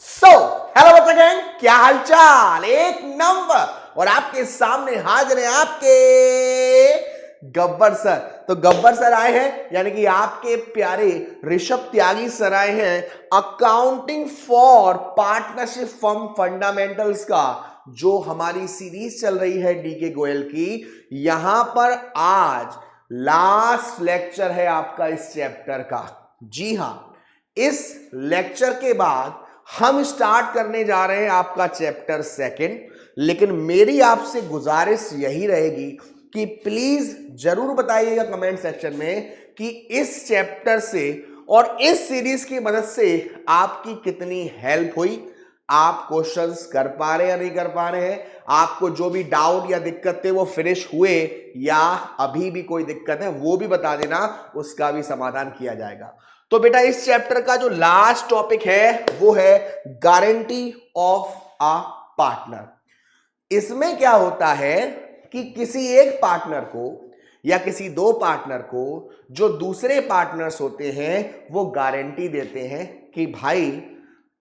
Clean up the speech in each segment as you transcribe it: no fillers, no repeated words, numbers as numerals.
So hello बच्चा gang, क्या हालचाल। एक नंबर। और आपके सामने हाजिर है आपके गब्बर सर। तो गब्बर सर आए हैं, यानी कि आपके प्यारे ऋषभ त्यागी सर आए हैं accounting for partnership firm fundamentals का जो हमारी सीरीज चल रही है डीके गोयल की। यहां पर आज लास्ट लेक्चर है आपका इस चैप्टर का। जी हां, इस लेक्चर के बाद हम स्टार्ट करने जा रहे हैं आपका चैप्टर सेकंड। लेकिन मेरी आपसे गुजारिश यही रहेगी कि प्लीज जरूर बताइएगा कमेंट सेक्शन में कि इस चैप्टर से और इस सीरीज की मदद से आपकी कितनी हेल्प हुई, आप क्वेश्चंस कर पा रहे हैं या नहीं कर पा रहे हैं, आपको जो भी डाउट या दिक्कत थे वो फिनिश हुए या अभी भी कोई दिक्कत है वो भी बता देना, उसका भी समाधान किया जाएगा। तो बेटा इस चैप्टर का जो लास्ट टॉपिक है वो है गारंटी ऑफ अ पार्टनर। इसमें क्या होता है कि किसी एक पार्टनर को या किसी दो पार्टनर को जो दूसरे पार्टनर्स होते हैं वो गारंटी देते हैं कि भाई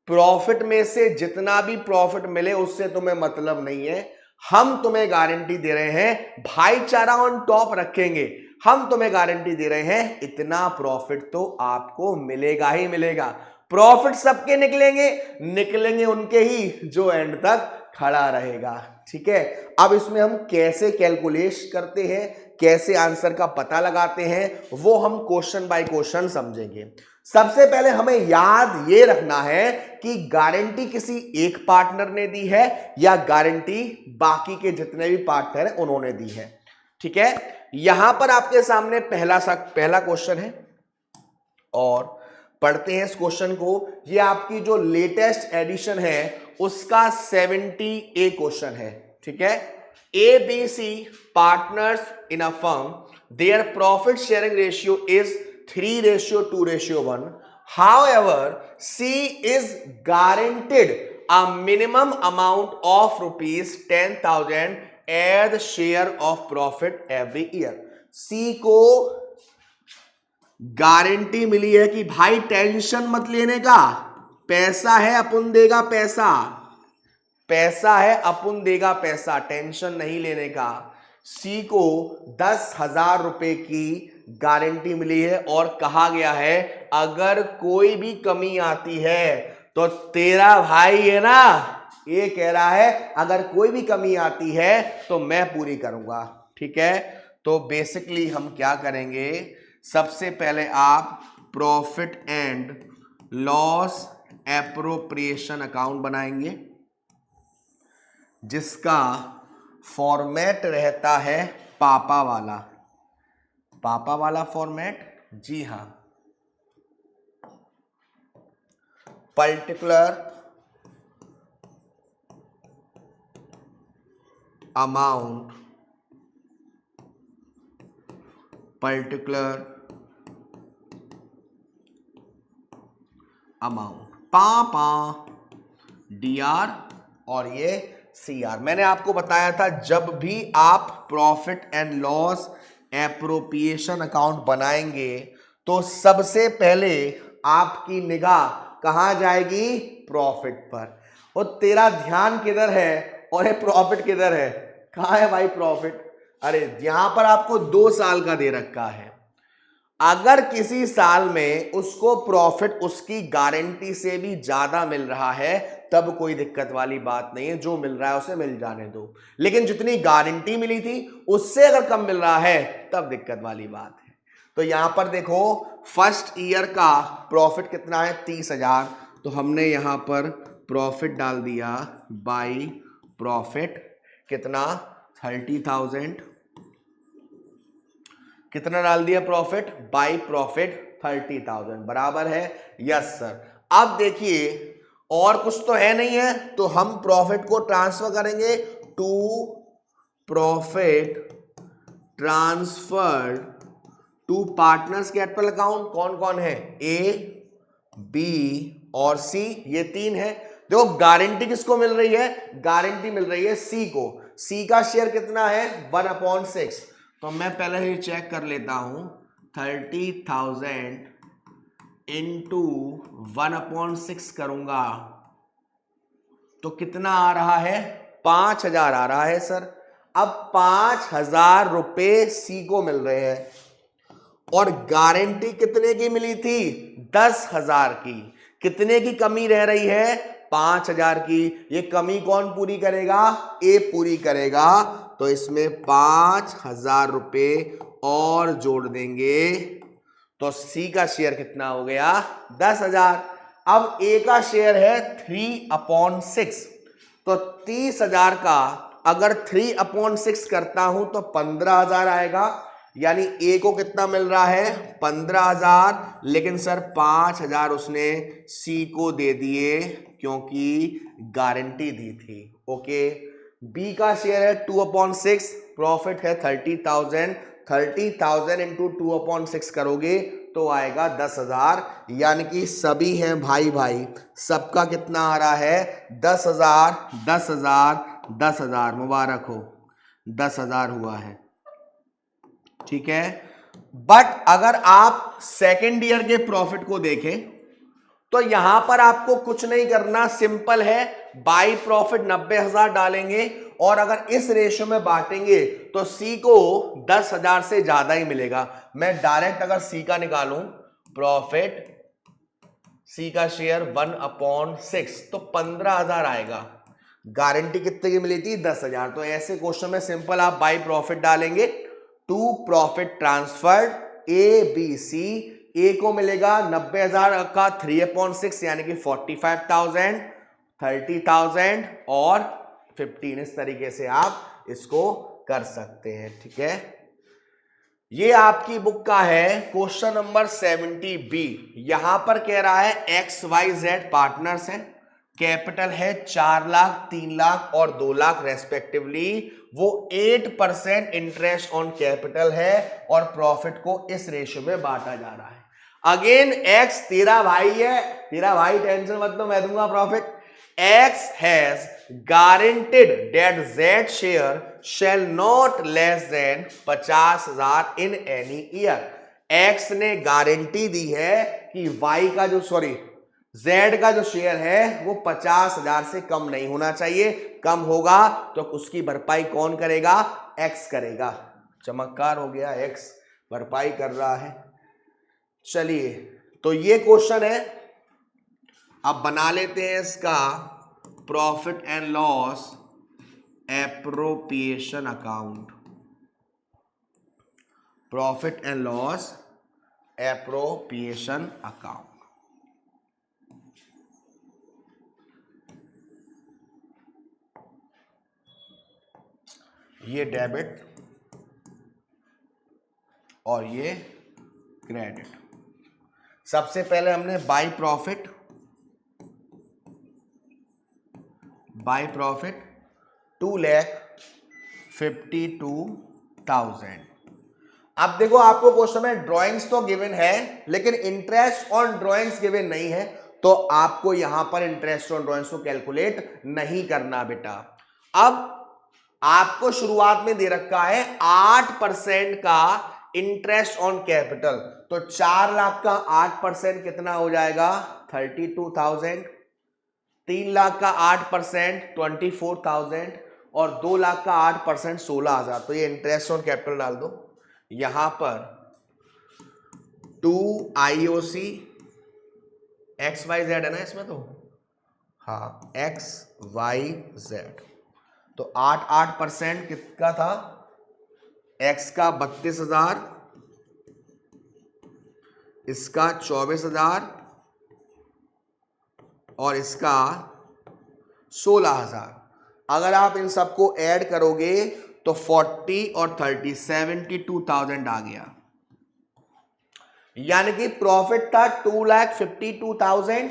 प्रॉफिट में से जितना भी प्रॉफिट मिले उससे तुम्हें मतलब नहीं है, हम तुम्हें गारंटी दे रहे हैं, भाईचारा ऑन टॉप रखेंगे, हम तुम्हें गारंटी दे रहे हैं इतना प्रॉफिट तो आपको मिलेगा ही मिलेगा। प्रॉफिट सबके निकलेंगे, निकलेंगे उनके ही जो एंड तक खड़ा रहेगा। ठीक है, अब इसमें हम कैसे कैलकुलेट करते हैं, कैसे आंसर का पता लगाते हैं, वो हम क्वेश्चन बाय क्वेश्चन समझेंगे। सबसे पहले हमें याद ये रखना है कि गारंटी किसी एक पार्टनर ने दी है या गारंटी बाकी के जितने भी पार्टनर हैं उन्होंने दी है। ठीक है, यहां पर आपके सामने पहला क्वेश्चन है और पढ़ते हैं इस क्वेश्चन को। ये आपकी जो लेटेस्ट एडिशन है उसका 70A क्वेश्चन है। ठीक है, A B C partners in a firm, their profit sharing ratio is 3:2:1. However, C is guaranteed a minimum amount of rupees 10,000 as the share of profit every year. C को guarantee मिली है कि भाई tension मत लेने का, पैसा है अपन देगा पैसा, पैसा है अपन देगा पैसा, टेंशन नहीं लेने का। सी को 10,000 रुपए की गारंटी मिली है और कहा गया है अगर कोई भी कमी आती है तो तेरा भाई है ना, ये कह रहा है अगर कोई भी कमी आती है तो मैं पूरी करूंगा। ठीक है, तो बेसिकली हम क्या करेंगे, सबसे पहले आप profit and loss appropriation account बनाएंगे जिसका फॉर्मेट रहता है पापा वाला। पापा वाला फॉर्मेट, जी हां, पर्टिकुलर अमाउंट, पर्टिकुलर अमाउंट, पापा डीआर और ये सीआर। मैंने आपको बताया था जब भी आप profit and loss appropriation account बनाएंगे तो सबसे पहले आपकी निगाह कहां जाएगी, प्रॉफिट पर। और तेरा ध्यान किधर है और ये प्रॉफिट किधर है, कहां है भाई प्रॉफिट, अरे यहां पर आपको 2 साल का दे रखा है। अगर किसी साल में उसको प्रॉफिट उसकी गारंटी से भी ज्यादा मिल रहा है तब कोई दिक्कत वाली बात नहीं है, जो मिल रहा है उसे मिल जाने दो। लेकिन जितनी गारंटी मिली थी उससे अगर कम मिल रहा है तब दिक्कत वाली बात है। तो यहां पर देखो फर्स्ट ईयर का प्रॉफिट कितना है, 30,000। तो हमने यहां पर प्रॉफिट डाल दिया बाई प्रॉफिट कितना, 30,000। कितना डाल दिया प्रॉफिट, बाई प्रॉफिट 30,000 बराबर है, यस सर। अब देखिए और कुछ तो है नहीं है तो हम प्रॉफिट को ट्रांसफर करेंगे to profit transferred to partners capital account. कौन कौन है, ए बी और सी, ये 3 है। देखो गारंटी किसको मिल रही है, गारंटी मिल रही है सी को। सी का शेयर कितना है, 1/6। तो मैं पहले ही चेक कर लेता हूं, 30,000 इंटू 1/6 करूंगा तो कितना आ रहा है? 5,000 आ रहा है सर। अब 5,000 रुपए सी को मिल रहे हैं और गारंटी कितने की मिली थी? 10,000 की। कितने की कमी रह रही है? 5,000 की। ये कमी कौन पूरी करेगा? ए पूरी करेगा। तो इसमें 5,000 रुपए और जोड़ देंगे तो सी का शेयर कितना हो गया? 10,000। अब ए का शेयर है 3/6, तो 30,000 का अगर 3/6 करता हूं तो 15,000 आएगा। यानी ए को कितना मिल रहा है? 15,000। लेकिन सर 5,000 उसने सी को दे दिए क्योंकि गारंटी दी थी। ओके। बी का शेयर है 2/6, प्रॉफिट है 30,000। 30,000 इंटू 2/6 करोगे तो आएगा 10,000। यानी कि सभी हैं भाई भाई, सबका कितना आ रहा है? 10,000, 10,000, 10,000। मुबारक हो, 10,000 हुआ है। ठीक है। बट अगर आप सेकेंड ईयर के प्रॉफिट को देखें तो यहां पर आपको कुछ नहीं करना, सिंपल है। बाई प्रॉफिट 90,000 डालेंगे और अगर इस रेशियो में बांटेंगे तो सी को 10,000 से ज्यादा ही मिलेगा। मैं डायरेक्ट अगर सी का निकालूं प्रॉफिट, सी का शेयर 1/6 तो 15,000 आएगा। गारंटी कितने की मिली थी? 10,000। तो ऐसे क्वेश्चन में सिंपल आप बाई प्रॉफिट डालेंगे to profit transferred A B C. A को मिलेगा 90,000 का 3/6 यानी कि 45,000, 30,000 और 15। इस तरीके से आप इसको कर सकते हैं। ठीक है। ये आपकी बुक का है क्वेश्चन नंबर 70B। यहां पर कह रहा है XYZ पार्टनर्स हैं, कैपिटल है 4 लाख, 3 लाख और 2 लाख रेस्पेक्टिवली। वो 8% इंटरेस्ट ऑन कैपिटल है और प्रॉफिट को इस रेशियो में बांटा जा रहा है। अगेन X तेरा भाई है, तेरा भाई, टेंशन मत लो, मैं दूंगा profit. X has guaranteed that Z share shall not less than 50,000 in any year। X ने गारंटी दी है कि Y का जो Z का जो शेयर है वो 50,000 से कम नहीं होना चाहिए। कम होगा तो उसकी भरपाई कौन करेगा? X करेगा। चमत्कार हो गया, X भरपाई कर रहा है। चलिए, तो ये क्वेश्चन है। अब बना लेते हैं इसका profit and loss appropriation account. Profit and loss appropriation account. ये डेबिट और ये क्रेडिट। सबसे पहले हमने बाई प्रॉफिट 2,52,000। अब देखो, आपको क्वेश्चन में ड्राइंग्स तो गिवन है लेकिन इंटरेस्ट ऑन ड्राइंग्स गिवन नहीं है, तो आपको यहां पर इंटरेस्ट ऑन ड्राइंग्स को कैलकुलेट नहीं करना बेटा। अब आपको शुरुआत में दे रखा है 8% का इंटरेस्ट ऑन कैपिटल, तो 4 लाख का 8% कितना हो जाएगा? 32,000। 3 लाख का 8% 24,000 और 2 लाख का 8% 16,000। तो ये इंटरेस्ट ऑन कैपिटल डाल दो यहां पर। 2 IOC XYZ है ना इसमें, तो हाँ XYZ। तो 8% कितना था? X का 32,000, इसका 24,000 और इसका 16,000। अगर आप इन सबको ऐड करोगे तो 40 और 30 72,000 आ गया। यानी कि प्रॉफिट था 2,52,000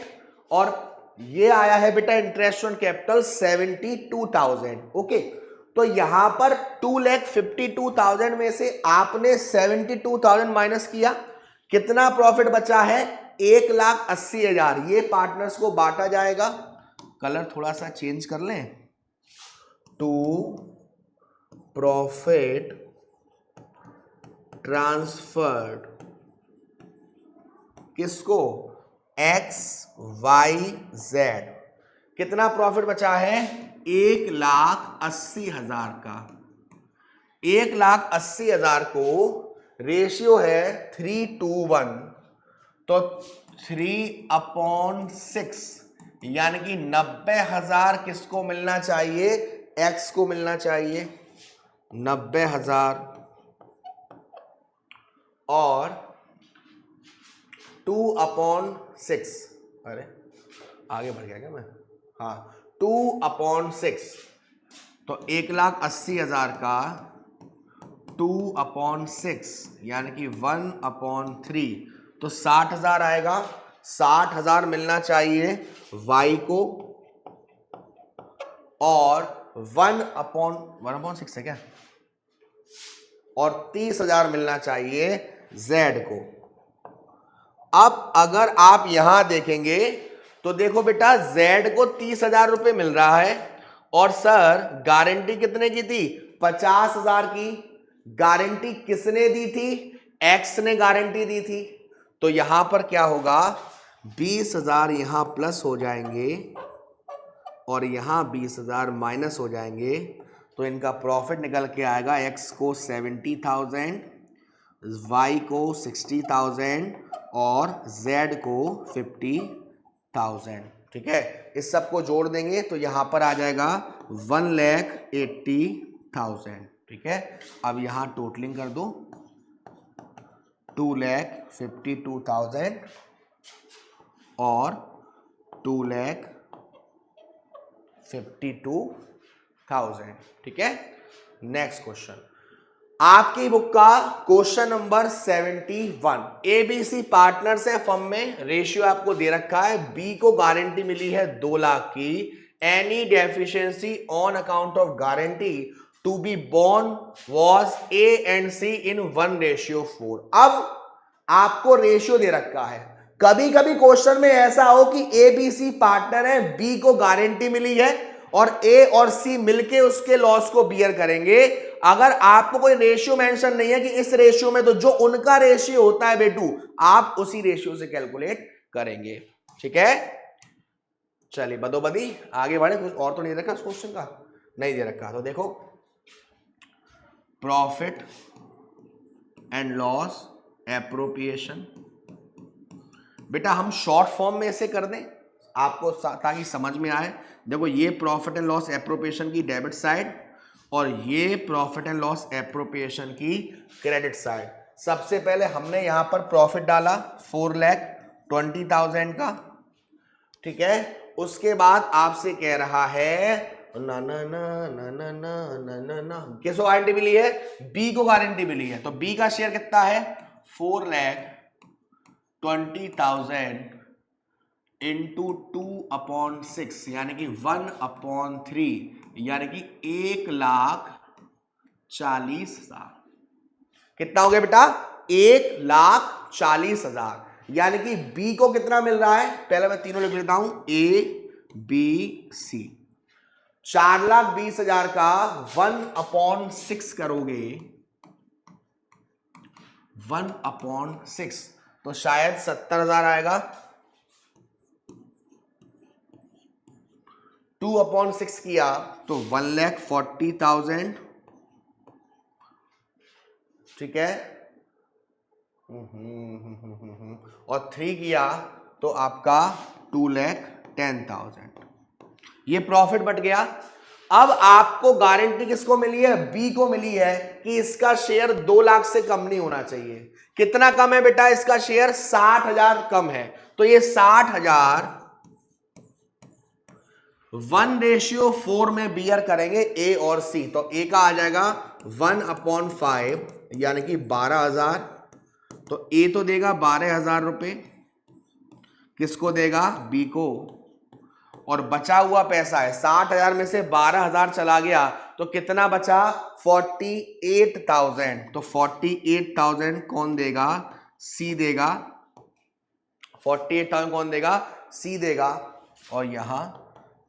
और ये आया है बेटा इंटरेस्ट ऑन कैपिटल 72,000। ओके, तो यहां पर 2,52,000 में से आपने 72,000 माइनस किया, कितना प्रॉफिट बचा है? 1,80,000। ये पार्टनर्स को बांटा जाएगा। कलर थोड़ा सा चेंज कर लें। टू प्रॉफिट ट्रांसफर्ड किसको? XYZ। कितना प्रॉफिट बचा है? 1,80,000 का। 1,80,000 को रेशियो है 3:1, तो 3/6 यानी कि 90,000 किसको मिलना चाहिए? एक्स को मिलना चाहिए 90,000, और 2/6, अरे आगे बढ़ गया क्या मैं? हाँ, 2/6, तो 1,80,000 का 2/6 यानी कि 1/3, तो 60,000 आएगा। 60,000 मिलना चाहिए y को, और 1/6 है क्या, और 30,000 मिलना चाहिए z को। अब अगर आप यहां देखेंगे तो देखो बेटा, z को 30,000 रुपए मिल रहा है, और सर गारंटी कितने की थी? 50,000 की। गारंटी किसने दी थी? x ने गारंटी दी थी। तो यहां पर क्या होगा? 20,000 यहां प्लस हो जाएंगे, और यहां 20,000 माइनस हो जाएंगे, तो इनका प्रॉफिट निकल के आएगा x को 70,000, y को 60,000 और z को 50,000। ठीक है, इस सब को जोड़ देंगे तो यहां पर आ जाएगा 1,80,000। ठीक है, अब यहां टोटलिंग कर दो, 2,52,000 और 2,52,000। ठीक है, नेक्स्ट क्वेश्चन, आपकी बुक का क्वेश्चन नंबर 71। एबीसी पार्टनर्स है फर्म में, रेशियो आपको दे रखा है, बी को गारंटी मिली है 2 लाख की, any deficiency on account of guarantee to be borne was A and C in 1:4। अब आपको रेशियो दे रखा है। कभी कभी क्वेश्चन में ऐसा हो कि ए बी सी पार्टनर है, बी को गारंटी मिली है, और ए और सी मिलके उसके लॉस को बियर करेंगे। अगर आपको कोई रेशियो मेंशन नहीं है कि इस रेशियो में, तो जो उनका रेशियो होता है बेटू, आप उसी रेशियो से कैलकुलेट करेंगे। ठीक है, चलिए बदोबदी आगे बढ़े। कुछ और तो नहीं रखा क्वेश्चन का? नहीं दे रखा। तो देखो, प्रॉफिट एंड लॉस एप्रोप्रिएशन, बेटा हम शॉर्ट फॉर्म में ऐसे कर दें आपको ताकि समझ में आए। देखो, ये प्रॉफिट एंड लॉस एप्रोप्रिएशन की डेबिट साइड, और ये प्रॉफिट एंड लॉस एप्रोप्रिएशन की क्रेडिट साइड। सबसे पहले हमने यहां पर प्रॉफिट डाला 4,20,000 का। ठीक है, उसके बाद आपसे कह रहा है ना ना ना ना ना ना ना ना ना, किसको गारंटी मिली है? बी को गारंटी मिली है। तो बी का शेयर कितना है? 4,20,000 इंटू 2/6 यानी कि 1/3 यानी कि 1,40,000। कितना हो गया बेटा? 1,40,000। यानी कि बी को कितना मिल रहा है? पहले मैं तीनों लिख लेता हूं, ए बी सी। 4,20,000 का 1/6 करोगे, 1/6 तो शायद 70,000 आएगा। 2/6 किया तो 1,40,000। ठीक है, और 3 किया तो आपका 2,10,000। ये प्रॉफिट बट गया। अब आपको गारंटी किसको मिली है? बी को मिली है कि इसका शेयर 2 लाख से कम नहीं होना चाहिए। कितना कम है बेटा इसका शेयर? 60,000 कम है। तो ये 60,000 1:4 में बियर करेंगे ए और सी। तो ए का आ जाएगा 1/5 यानी कि 12,000। तो ए तो देगा 12,000 रुपए, किसको देगा? बी को। और बचा हुआ पैसा है 60,000 में से 12,000 चला गया तो कितना बचा? 48,000। तो 48,000 कौन देगा? सी देगा। 48,000 कौन देगा? सी देगा। और यहां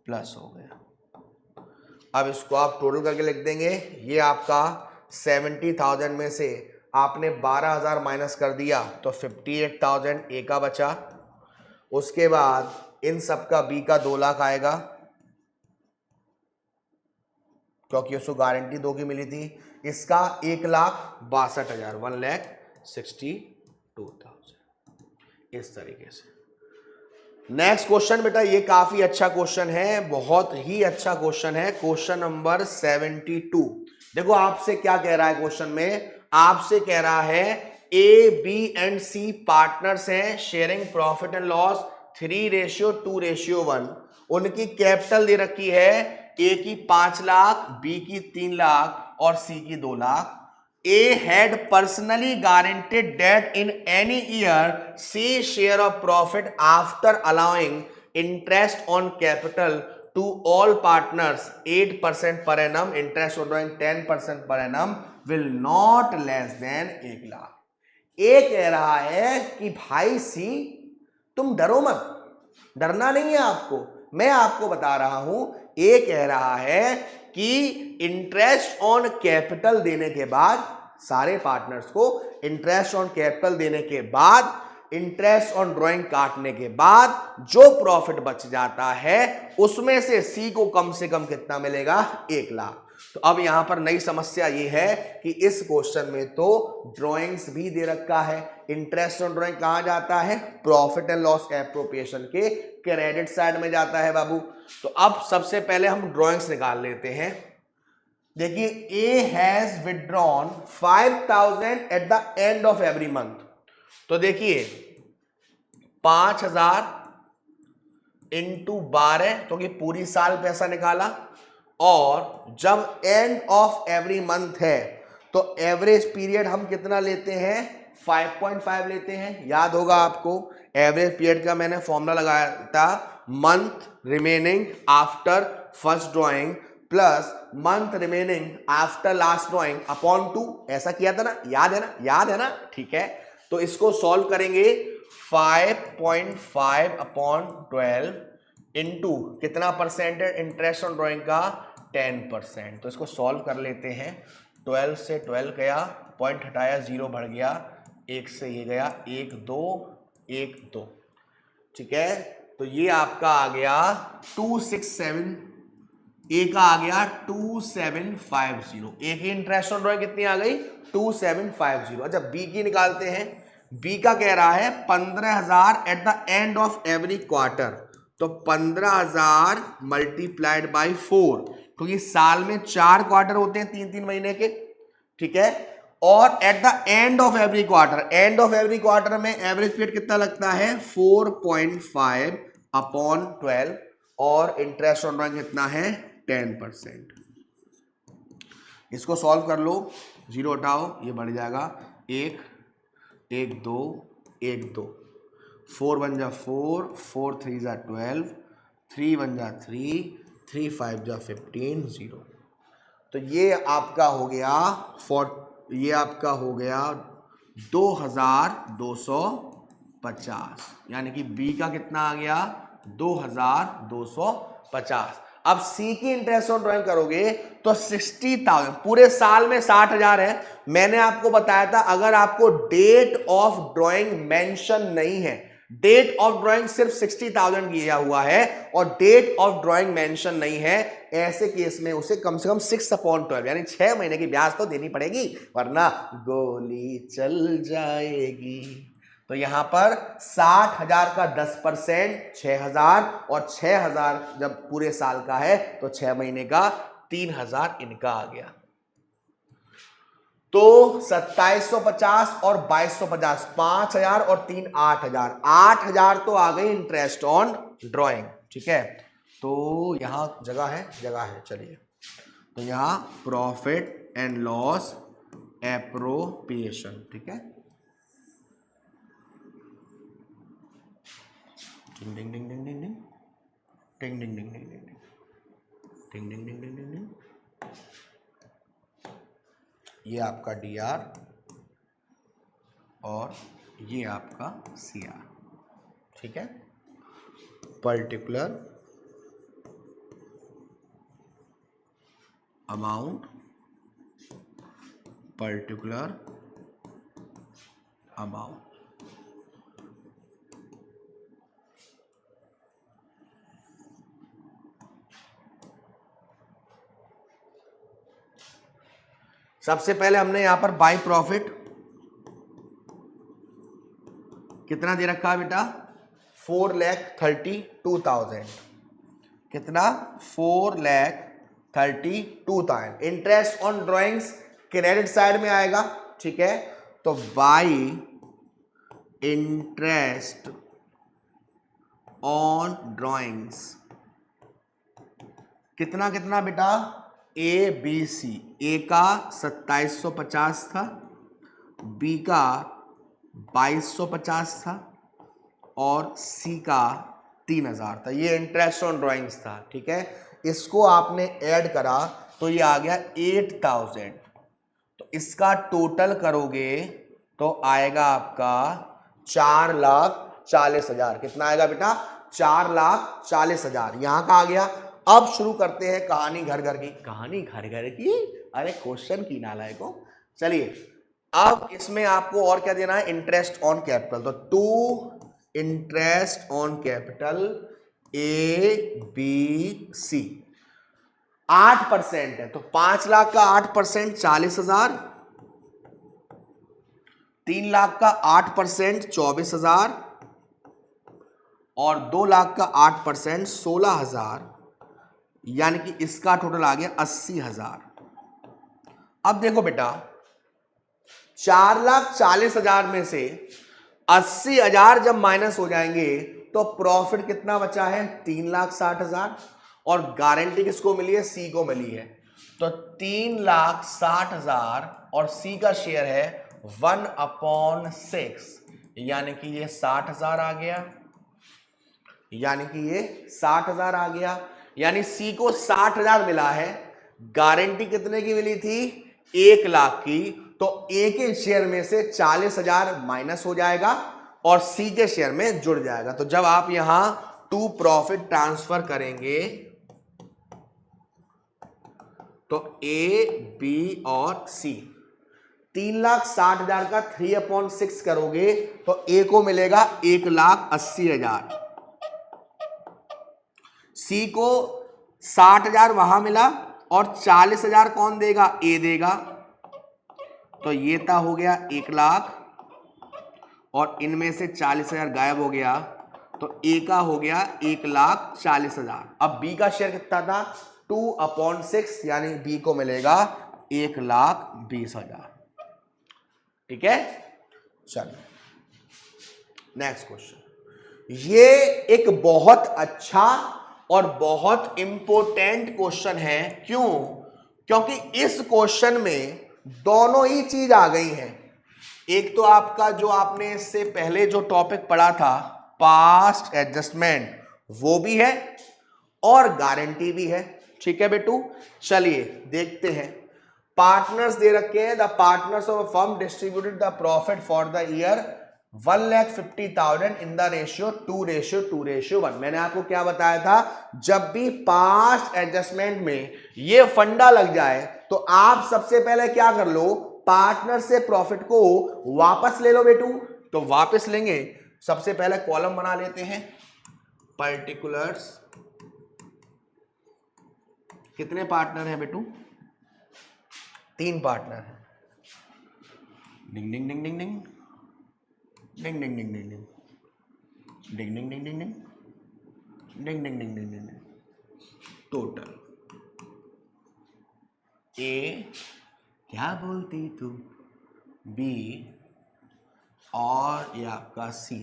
प्लस हो गया। अब इसको आप टोटल करके लिख देंगे। ये आपका 70,000 में से आपने 12,000 माइनस कर दिया तो 58,000 ए का बचा। उसके बाद इन सब का बी का 2 लाख आएगा। क्योंकि उसको गारंटी 2 की मिली थी। इसका 1,62,000, 1,62,000, इस तरीके से। नेक्स्ट क्वेश्चन बेटा, ये काफी अच्छा क्वेश्चन है, बहुत ही अच्छा क्वेश्चन है, क्वेश्चन नंबर 72। देखो आपसे क्या कह रहा है क्वेश्चन में, आपसे कह रहा है A B and C partners हैं, शेयरिंग प्रॉफिट एंड लॉस 3:2:1। उनकी कैपिटल दे रखी है, ए की 5 लाख, बी की 3 लाख और सी की 2 lakh. A had personally guaranteed that in any year C's share of profit after allowing interest on capital to all partners 8% per annum, interest on drawing 10% per annum will not less than 1 lakh. ए कह रहा है कि भाई सी तुम डरो मत, डरना नहीं है आपको, मैं आपको बता रहा हूं। ए कह रहा है कि इंटरेस्ट ऑन कैपिटल देने के बाद, सारे पार्टनर्स को इंटरेस्ट ऑन कैपिटल देने के बाद, इंटरेस्ट ऑन ड्राइंग काटने के बाद जो प्रॉफिट बच जाता है उसमें से सी को कम से कम कितना मिलेगा, 1 लाख। तो अब यहां पर नई समस्या ये है कि इस क्वेश्चन में तो ड्राइंग्स भी दे रखा है। इंटरेस्ट ऑन ड्राइंग कहां जाता है, प्रॉफिट एंड लॉस एप्रोप्रिएशन के क्रेडिट साइड में जाता है बाबू। तो अब सबसे पहले हम ड्राइंग्स निकाल लेते हैं। देखिए A has withdrawn 5,000 at the end of every month. तो देखिए 5,000 इंटू 12, क्योंकि पूरी साल पैसा निकाला, और जब एंड ऑफ एवरी मंथ है तो एवरेज पीरियड हम कितना लेते हैं, 5.5 लेते हैं। याद होगा आपको एवरेज पीरियड का मैंने फॉर्मूला लगाया था, month remaining after first drawing plus month remaining after last drawing upon 2। ऐसा किया था ना, याद है ना, याद है ना, ठीक है। तो इसको सॉल्व करेंगे, 5.5 अपॉन 12 इनटू कितना परसेंट है इंटरेस्ट ऑन ड्राइंग का, 10%। तो इसको सॉल्व कर लेते हैं। 12 से 12 गया, पॉइंट हटाया, 0 बढ़ गया, 1 से ये गया, 1 2 1 2, ठीक है। तो ये आपका आ गया 267, ए का आ गया 2750। ए की इंटरेस्ट ऑन ड्राइंग कितनी आ गई, 2750। अच्छा बी की निकालते हैं। बी का कह रहा है 15,000 at the end of every quarter. तो 15,000 मल्टीप्लाइड बाई 4, क्योंकि साल में 4 क्वार्टर होते हैं 3-3 महीने के, ठीक है। और at the end of every quarter, end of every quarter में एवरेज पीरियड कितना लगता है, 4.5 अपॉन 12, और इंटरेस्ट ऑन ड्राइंग कितना है, 10%। इसको सॉल्व कर लो, 0 हटाओ, ये बढ़ जाएगा, 1 1 2 1 2, 4 1 जा 4, 4 3 जा 12, 3 1 जा 3, 3 5 जा 15, 0। तो ये आपका हो गया ये आपका हो गया 2,250, यानी कि बी का कितना आ गया, 2,250। अब सी की इंटरेस्ट ऑन ड्राइंग करोगे तो 60,000, पूरे साल में 60,000 है। मैंने आपको बताया था अगर आपको डेट ऑफ ड्राइंग मेंशन नहीं है, डेट ऑफ ड्राइंग सिर्फ 60,000 किया हुआ है और डेट ऑफ ड्राइंग मेंशन नहीं है, ऐसे केस में उसे कम से कम 6/12 यानी 6 महीने की ब्याज तो देनी पड़ेगी, वरना गोली चल जाएगी। तो यहां पर 60,000 का 10% 6,000, और 6,000 जब पूरे साल का है तो 6 महीने का 3,000 इनका आ गया। तो 2750 और 2250, 5,000 और 3 8,000, 8,000 तो आ गई इंटरेस्ट ऑन ड्राइंग, ठीक है। तो यहां जगह है, चलिए। तो यहां प्रॉफिट एंड लॉस एप्रोप्रिएशन, ठीक है। डिंग डिंग डिंग डिंग डिंग डिंग डिंग डिंग डिंग डिंग डिंग डिंग डिंग डिंग डिंग डिंग डिंग। ये आपका डी आर और ये आपका सी आर, ठीक है। पर्टिकुलर अमाउंट, पर्टिकुलर अमाउंट, सबसे पहले हमने यहां पर बाई प्रॉफिट कितना दे रखा है बेटा, 4,32,000। कितना, 4,32,000। Interest on drawings credit side में आएगा, ठीक है। तो बाई इंटरेस्ट ऑन ड्रॉइंग्स कितना कितना बेटा, ए बी सी। ए का 2750 था, बी का 2250 था और सी का 3000 था। ये इंटरेस्ट ऑन ड्राइंग्स था, ठीक है। इसको आपने ऐड करा तो ये आ गया 8000। तो इसका टोटल करोगे तो आएगा आपका 4,40,000। कितना आएगा बेटा, 4,40,000। यहां का आ गया। अब शुरू करते हैं कहानी घर घर की। कहानी घर घर की, अरे क्वेश्चन की नालायकों। चलिए, अब इसमें आपको और क्या देना है, इंटरेस्ट ऑन कैपिटल। तो to interest on capital A B C 8% है, तो 5 लाख का 8% 40,000, 3 लाख का 8% 24,000 और 2 लाख का 8% 16,000, यानी कि इसका टोटल आ गया 80,000। अब देखो बेटा, 4,40,000 में से 80,000 जब माइनस हो जाएंगे तो प्रॉफिट कितना बचा है, 3,60,000। और गारंटी किसको मिली है, सी को मिली है। तो 3,60,000 और सी का शेयर है 1/6, यानी कि ये 60,000 आ गया। यानी कि ये 60,000 आ गया, यानी सी को 60,000 मिला है। गारंटी कितने की मिली थी, 1 लाख की। तो ए के शेयर में से 40,000 माइनस हो जाएगा और सी के शेयर में जुड़ जाएगा। तो जब आप यहां टू प्रॉफिट ट्रांसफर करेंगे तो ए बी और सी 3,60,000 का 3/6 करोगे तो ए को मिलेगा 1,80,000। सी को 60,000 वहां मिला और 40,000 कौन देगा, ए देगा। तो ये था हो गया 1 लाख और इनमें से 40,000 गायब हो गया, तो ए का हो गया 1,40,000। अब बी का शेयर कितना था, 2/6, यानी बी को मिलेगा 1,20,000। ठीक है, चलिए नेक्स्ट क्वेश्चन। ये एक बहुत अच्छा और बहुत इंपॉर्टेंट क्वेश्चन है। क्यों, क्योंकि इस क्वेश्चन में दोनों ही चीज आ गई हैं। एक तो आपका जो आपने इससे पहले जो टॉपिक पढ़ा था पास्ट एडजस्टमेंट, वो भी है और गारंटी भी है। ठीक है बेटू, चलिए देखते हैं। पार्टनर्स दे रखे हैं, the partners of a firm distributed the profit for the year 1,50,000 in the ratio 2:1। मैंने आपको क्या बताया था, जब भी पास्ट एडजस्टमेंट में ये फंडा लग जाए तो आप सबसे पहले क्या कर लो, पार्टनर से प्रॉफिट को वापस ले लो बेटू। तो वापस लेंगे, सबसे पहले कॉलम बना लेते हैं, पर्टिकुलर्स। कितने पार्टनर हैं बेटू, 3 पार्टनर हैं। डिंग डिंग डिंग डिंग डिंग डिंग डिंग डिंग डिंग डिंग डिंग डिंग डिंग डिंग डिंग डिंग डिंग डिंग डिंग। टोटल ए क्या बोलती तू, बी और ये आपका सी,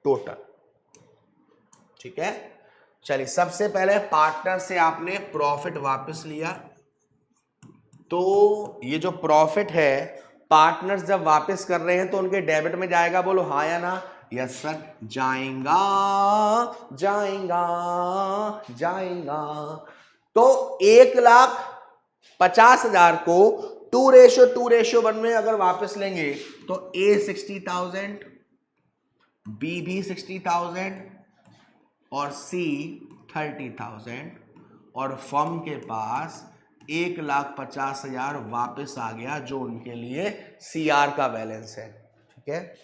टोटल। ठीक है, चलिए सबसे पहले पार्टनर से आपने प्रॉफिट वापस लिया, तो ये जो प्रॉफिट है पार्टनर्स जब वापस कर रहे हैं तो उनके डेबिट में जाएगा, बोलो हाँ या ना। यस सर, जाएगा जाएगा जाएगा। तो 1,50,000 को 2:1 में अगर वापस लेंगे तो ए 60,000, बी भी 60,000 और सी 30,000 और फर्म के पास 1,50,000 वापस आ गया, जो उनके लिए सीआर का बैलेंस है। ठीक है,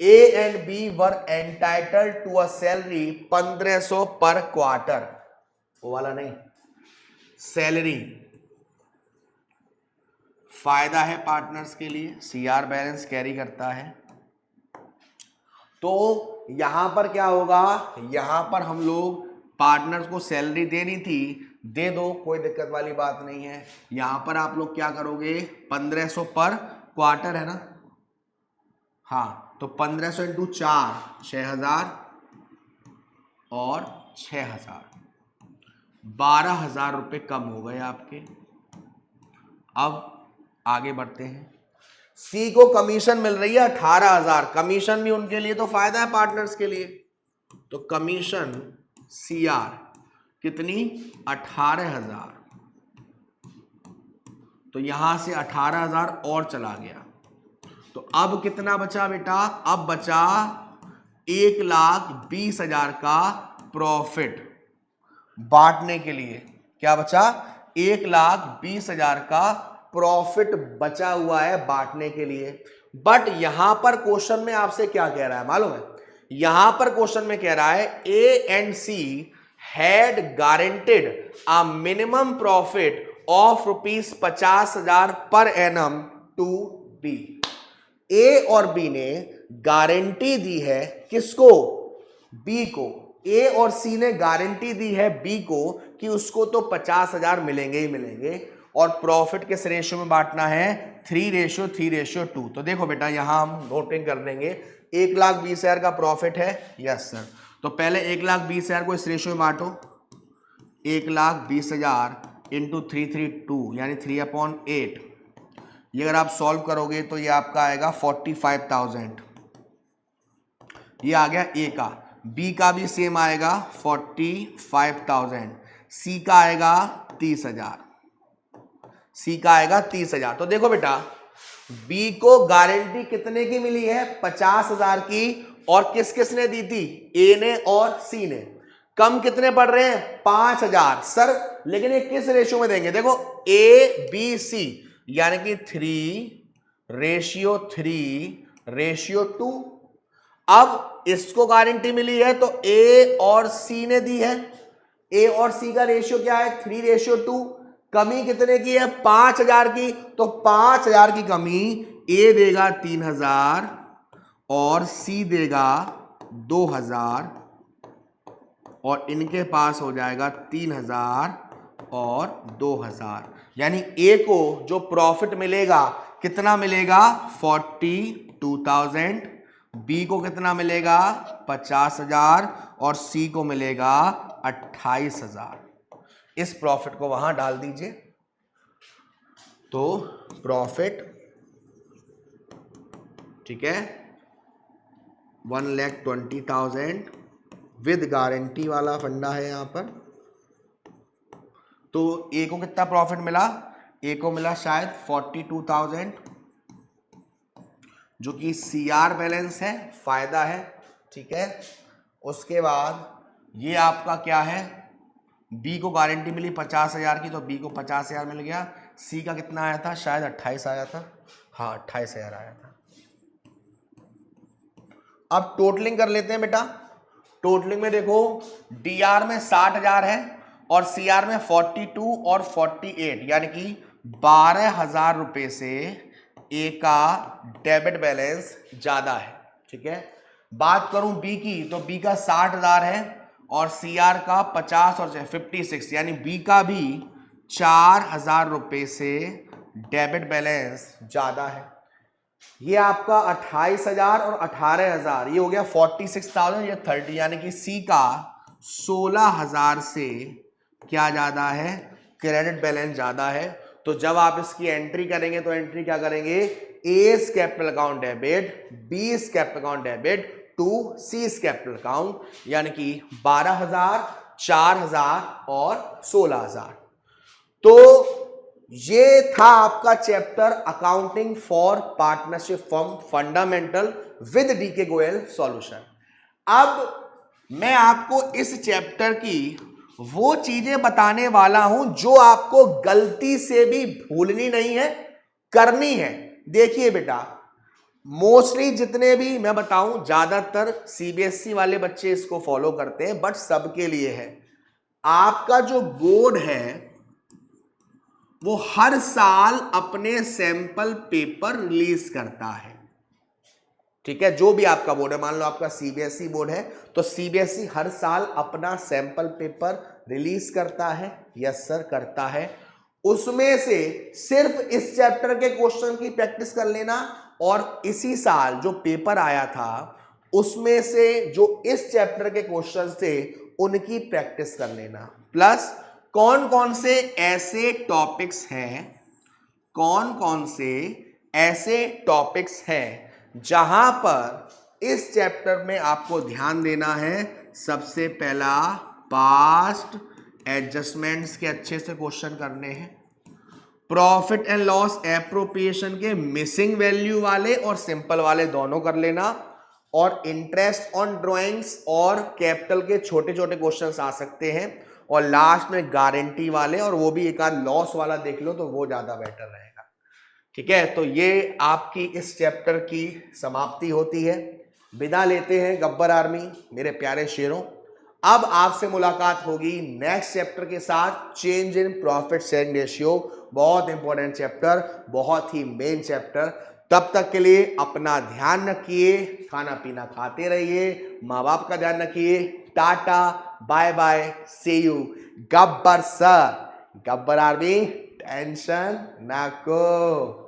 A and B were entitled to a salary 1,500 per quarter, वो वाला नहीं, सैलरी फायदा है पार्टनर्स के लिए, सीआर बैलेंस कैरी करता है। तो यहां पर क्या होगा, यहां पर हम लोग पार्टनर्स को सैलरी देनी थी, दे दो, कोई दिक्कत वाली बात नहीं है। यहां पर आप लोग क्या करोगे, 1500 पर क्वार्टर है ना, हाँ, तो 1500 इंटू 4 6000 और 6000, 12,000 रुपये कम हो गए आपके। अब आगे बढ़ते हैं। सी को कमीशन मिल रही है 18,000, कमीशन भी उनके लिए तो फायदा है पार्टनर्स के लिए, तो कमीशन सीआर कितनी 18,000, तो यहां से 18,000 और चला गया, तो अब कितना बचा बेटा, अब बचा 1,20,000 का प्रॉफिट बांटने के लिए। क्या बचा, 1,20,000 का प्रॉफिट बचा हुआ है बांटने के लिए। बट यहां पर क्वेश्चन में आपसे क्या कह रहा है मालूम है, यहां पर क्वेश्चन में कह रहा है A and she had guaranteed a minimum profit of ₹50,000 per annum to be. ए और बी ने गारंटी दी है किसको, बी को। ए और सी ने गारंटी दी है बी को कि उसको तो 50,000 मिलेंगे ही मिलेंगे, और प्रॉफिट किस रेशियो में बांटना है, 3:2। तो देखो बेटा यहां हम नोटिंग कर देंगे, 1,20,000 का प्रॉफिट है, यस सर, तो पहले 1,20,000 को इस रेशियो में बांटो, 1,20,000 इंटू 332 यानी 3/8। ये अगर आप सॉल्व करोगे तो ये आपका आएगा 45,000, ये आ गया ए का। बी का भी सेम आएगा 45,000, सी का आएगा 30,000, सी का आएगा 30,000। तो देखो बेटा बी को गारंटी कितने की मिली है, 50,000 की, और किस किस ने दी थी, ए ने और सी ने। कम कितने पड़ रहे हैं, 5,000 सर, लेकिन ये किस रेशियो में देंगे, देखो ए बी सी यानी कि 3:2। अब इसको गारंटी मिली है तो ए और सी ने दी है, ए और सी का रेशियो क्या है, 3:2। कमी कितने की है, 5,000 की, तो 5,000 की कमी ए देगा 3,000 और सी देगा 2,000, और इनके पास हो जाएगा 3,000 और 2,000, यानी ए को जो प्रॉफिट मिलेगा कितना मिलेगा, 42,000, बी को कितना मिलेगा, 50,000, और सी को मिलेगा 28,000। इस प्रॉफिट को वहां डाल दीजिए, तो प्रॉफिट ठीक है 1,20,000 विद गारंटी वाला फंडा है यहां पर। तो ए को कितना प्रॉफिट मिला, ए को मिला शायद 42,000, जो कि सीआर बैलेंस है, फायदा है, ठीक है। उसके बाद ये आपका क्या है, बी को गारंटी मिली 50,000 की, तो बी को 50,000 मिल गया। सी का कितना आया था, शायद 28 आया था, हाँ 28,000 आया था। अब टोटलिंग कर लेते हैं बेटा। टोटलिंग में देखो डीआर में 60,000 है और सीआर में 42 और 48, यानी कि 12,000 रुपए से ए का डेबिट बैलेंस ज्यादा है, ठीक है। बात करूं बी की, तो बी का 60,000 है और सीआर का 50 और 56, यानी बी का भी 4,000 रुपए से डेबिट बैलेंस ज्यादा है। ये आपका 28,000 और 18,000, ये हो गया 46,000, ये 30, यानी कि सी का 16,000 से क्या ज्यादा है, क्रेडिट बैलेंस ज्यादा है। तो जब आप इसकी एंट्री करेंगे तो एंट्री क्या करेंगे, A's capital account debit, B's capital account debit to C's capital account, यानी कि 12,000, 4,000 और 16,000। तो ये था आपका chapter accounting for partnership firm fundamental with D K Goyal solution. अब मैं आपको इस चैप्टर की वो चीजें बताने वाला हूं जो आपको गलती से भी भूलनी नहीं है, करनी है। देखिए बेटा, मोस्टली जितने भी मैं बताऊं, ज्यादातर सीबीएसई वाले बच्चे इसको फॉलो करते हैं, बट सबके लिए है। आपका जो बोर्ड है वो हर साल अपने सैंपल पेपर रिलीज करता है। ठीक है, जो भी आपका बोर्ड है, मान लो आपका सीबीएसई बोर्ड है तो सीबीएसई हर साल अपना सैंपल पेपर रिलीज करता है। यस सर, करता है। उसमें से सिर्फ इस चैप्टर के क्वेश्चन की प्रैक्टिस कर लेना और इसी साल जो पेपर आया था उसमें से जो इस चैप्टर के क्वेश्चन थे उनकी प्रैक्टिस कर लेना। प्लस कौन कौन से ऐसे टॉपिक्स हैं, कौन कौन से ऐसे टॉपिक्स हैं जहां पर इस चैप्टर में आपको ध्यान देना है। सबसे पहला, पास्ट एडजस्टमेंट्स के अच्छे से क्वेश्चन करने हैं। प्रॉफिट एंड लॉस एप्रोप्रिएशन के मिसिंग वैल्यू वाले और सिंपल वाले दोनों कर लेना। और इंटरेस्ट ऑन ड्राइंग्स और कैपिटल के छोटे छोटे क्वेश्चंस आ सकते हैं। और लास्ट में गारंटी वाले, और वो भी एक आध लॉस वाला देख लो तो वो ज्यादा बेटर रहेगा। ठीक है, तो ये आपकी इस चैप्टर की समाप्ति होती है। विदा लेते हैं गब्बर आर्मी मेरे प्यारे शेरों। अब आपसे मुलाकात होगी नेक्स्ट चैप्टर के साथ, change in profit sharing ratio. बहुत इंपॉर्टेंट चैप्टर, बहुत ही मेन चैप्टर। तब तक के लिए अपना ध्यान रखिए, खाना पीना खाते रहिए, माँ बाप का ध्यान रखिए। Tata, bye bye, see you. Gabbar sir, Gabbar army, tension ना को।